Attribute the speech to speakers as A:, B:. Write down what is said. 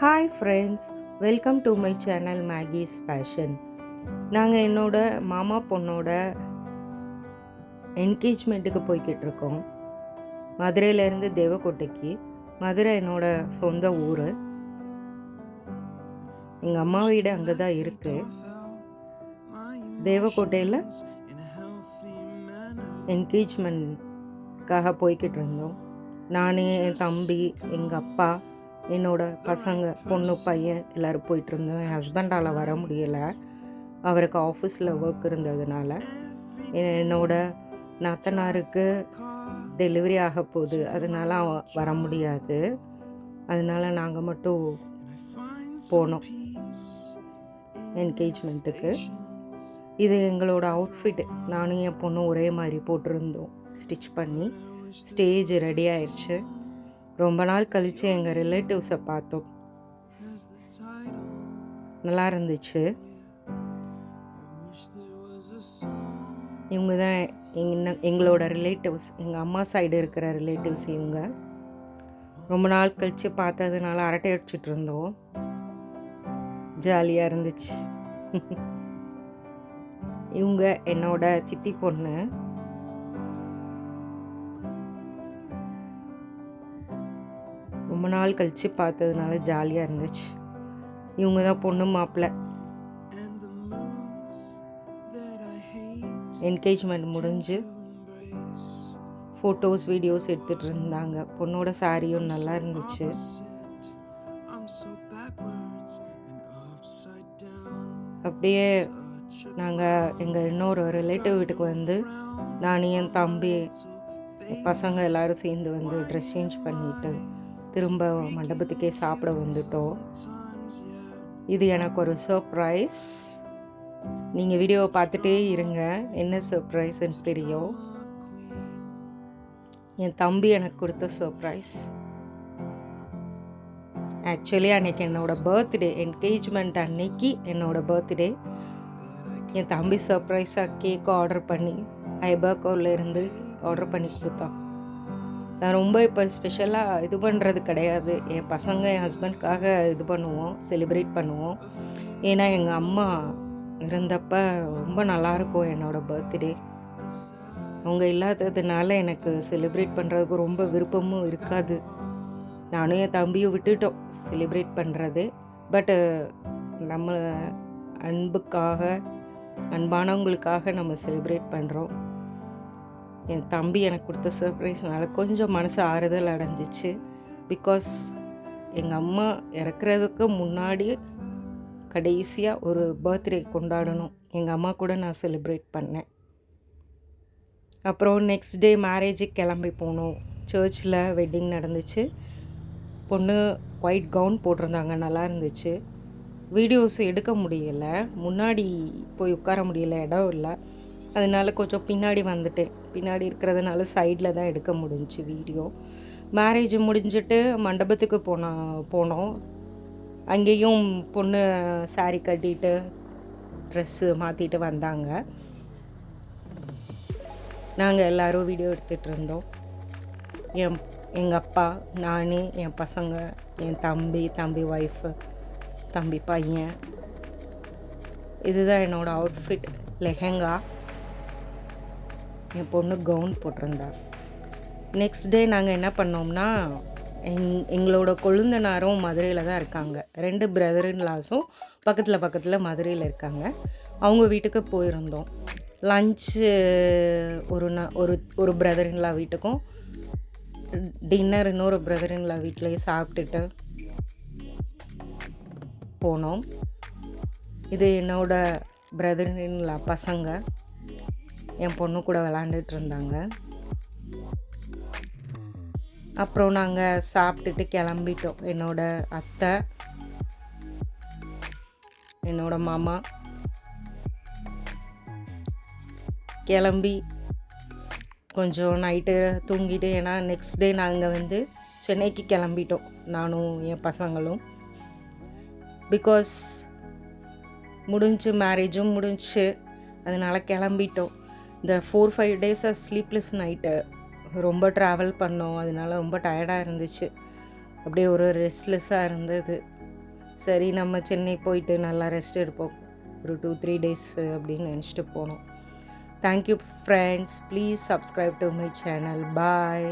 A: Hi friends, welcome to my channel Maggie's fashion. நாங்கள் என்னோட மாமா பொண்ணோட என்கேஜ்மெண்ட்டுக்கு போய்கிட்டு இருக்கோம். மதுரையிலேருந்து தேவக்கோட்டைக்கு. மதுரை என்னோட சொந்த ஊர். எங்கள் அம்மா வீடு அங்கே தான் இருக்குது. தேவக்கோட்டையில் என்கேஜ்மெண்ட்காக போய்கிட்டு இருந்தோம். நான், என் தம்பி, எங்கள் அப்பா, என்னோட பசங்க, பொண்ணு, பையன் எல்லோரும் போயிட்டுருந்தோம். என் ஹஸ்பண்டால் வர முடியலை, அவருக்கு ஆஃபீஸில் ஒர்க் இருந்ததுனால. என்னோட நாத்தனாருக்கு டெலிவரி ஆக போகுது, அதனால் வர முடியாது. அதனால் நாங்கள் மட்டும் போனோம் என்கேஜ்மெண்ட்டுக்கு. இது எங்களோட அவுட்ஃபிட். நானும் என் பொண்ணும் ஒரே மாதிரி போட்டிருந்தோம், ஸ்டிச் பண்ணி. ஸ்டேஜ் ரெடி ஆயிடுச்சு. ரொம்ப நாள் கழித்து எங்கள் ரிலேட்டிவ்ஸை பார்த்தோம். நல்லா இருந்துச்சு. இவங்க தான் எங்களோட ரிலேட்டிவ்ஸ், எங்கள் அம்மா சைடு இருக்கிற ரிலேட்டிவ்ஸ். இவங்க ரொம்ப நாள் கழித்து பார்த்ததுனால அரட்டை அடிச்சுட்டு இருந்தோம். ஜாலியாக இருந்துச்சு. இவங்க என்னோட சித்தி பொண்ணு. ரொம்ப நாள் கழித்து பார்த்ததுனால ஜாலியாக இருந்துச்சு. இவங்க தான் பொண்ணு மாப்பிள்ளை. என்கேஜ்மெண்ட் முடிஞ்சு ஃபோட்டோஸ், வீடியோஸ் எடுத்துகிட்டு இருந்தாங்க. பொண்ணோட சாரியும் நல்லா இருந்துச்சு. அப்படியே நாங்கள் எங்கள் இன்னொரு ரிலேட்டிவ் வீட்டுக்கு வந்து, நான், என் தம்பி, பசங்க எல்லோரும் சேர்ந்து வந்து ட்ரெஸ் சேஞ்ச் பண்ணிவிட்டு திரும்ப மண்டபத்துக்கே சாப்பிட வந்துட்டோம். இது எனக்கு ஒரு சர்ப்ரைஸ். நீங்கள் வீடியோவை பார்த்துட்டே இருங்க, என்ன சர்ப்ரைஸ்ன்னு தெரியும். என் தம்பி எனக்கு கொடுத்த சர்ப்ரைஸ். ஆக்சுவலி அன்றைக்கி என்னோடய பர்த்டே, என்கேஜ்மெண்ட் அன்னைக்கு என்னோடய பர்த்டே. என் தம்பி சர்ப்ரைஸாக கேக் ஆர்டர் பண்ணி ஐபர்கோலேருந்து ஆர்டர் பண்ணி கொடுத்தான். நான் ரொம்ப இப்போ ஸ்பெஷலாக இது பண்ணுறது கிடையாது. என் பசங்க, என் ஹஸ்பண்ட்காக இது பண்ணுவோம், செலிப்ரேட் பண்ணுவோம். ஏன்னா எங்கள் அம்மா இருந்தப்போ ரொம்ப நல்லாயிருக்கும் என்னோடய பர்த்டே. அவங்க இல்லாததுனால எனக்கு செலிப்ரேட் பண்ணுறதுக்கு ரொம்ப விருப்பமும் இருக்காது. நானும் என் தம்பியும் விட்டுட்டோம் செலிப்ரேட் பண்ணுறது. பட்டு நம்ம அன்புக்காக, அன்பானவங்களுக்காக நம்ம செலிப்ரேட் பண்ணுறோம். என் தம்பி எனக்கு கொடுத்த சர்ப்ரைஸ்னால கொஞ்சம் மனசு ஆறுதல் அடைஞ்சிச்சு. பிகாஸ் எங்கள் அம்மா இறக்குறதுக்கு முன்னாடி கடைசியாக ஒரு பர்த்டே கொண்டாடணும், எங்கள் அம்மா கூட நான் செலிப்ரேட் பண்ணேன். அப்புறம் நெக்ஸ்ட் டே மேரேஜுக்கு கிளம்பி போனோம். சர்ச்சில் வெட்டிங் நடந்துச்சு. பொண்ணு ஒயிட் கவுன் போட்டிருந்தாங்க, நல்லா இருந்துச்சு. வீடியோஸ் எடுக்க முடியலை, முன்னாடி போய் உட்கார முடியல, இடம் இல்லை. அதனால கொஞ்சம் பின்னாடி வந்துட்டேன். பின்னாடி இருக்கிறதுனால சைடில் தான் எடுக்க முடிஞ்சிச்சு வீடியோ. மேரேஜ் முடிஞ்சிட்டு மண்டபத்துக்கு போனோம். அங்கேயும் பொண்ணு சாரீ கட்டிட்டு ட்ரெஸ்ஸு மாற்றிட்டு வந்தாங்க. நாங்கள் எல்லோரும் வீடியோ எடுத்துகிட்டு இருந்தோம். எங்கள் அப்பா, நான், என் பசங்க, என் தம்பி ஒய்ஃபு, தம்பி பையன். இதுதான் என்னோடய அவுட்ஃபிட். லெஹெங்கா, என் பொண்ணு கவுன் போட்டிருந்தா. நெக்ஸ்ட் டே நாங்கள் என்ன பண்ணோம்னா, எங்களோட கொழுந்தனாரும் மதுரையில் தான் இருக்காங்க. 2 பிரதர்-இன்-லாஸும் பக்கத்தில் மதுரையில் இருக்காங்க. அவங்க வீட்டுக்கு போயிருந்தோம். லஞ்சு ஒரு பிரதர்-இன்-லா வீட்டுக்கும், டின்னர் இன்னொரு பிரதர்-இன்-லா வீட்டிலையும் சாப்பிட்டுட்டு போனோம். இது என்னோட பிரதர்-இன்-லா பசங்க, என் பொண்ணு கூட விளாண்டுட்டு இருந்தாங்க. அப்புறம் நாங்கள் சாப்பிட்டுட்டு கிளம்பிட்டோம். என்னோட அத்தை, என்னோட மாமா கிளம்பி கொஞ்சம் நைட்டு தூங்கிட்டு, ஏன்னா நெக்ஸ்ட் டே நாங்கள் வந்து சென்னைக்கு கிளம்பிட்டோம், நானும் என் பசங்களும். பிகாஸ் மேரேஜும் முடிஞ்சு, அதனால் கிளம்பிட்டோம். இந்த 4-5 டேஸாக ஸ்லீப்லெஸ் நைட்டு, ரொம்ப ட்ராவல் பண்ணோம். அதனால ரொம்ப டயர்டாக இருந்துச்சு. அப்படியே ஒரு ரெஸ்ட்லெஸ்ஸாக இருந்தது. சரி நம்ம சென்னை போயிட்டு நல்லா ரெஸ்ட் எடுப்போம், ஒரு 2-3 டேஸ் அப்படின்னு நினச்சிட்டு போனோம். Thank you friends, please subscribe to my channel. Bye.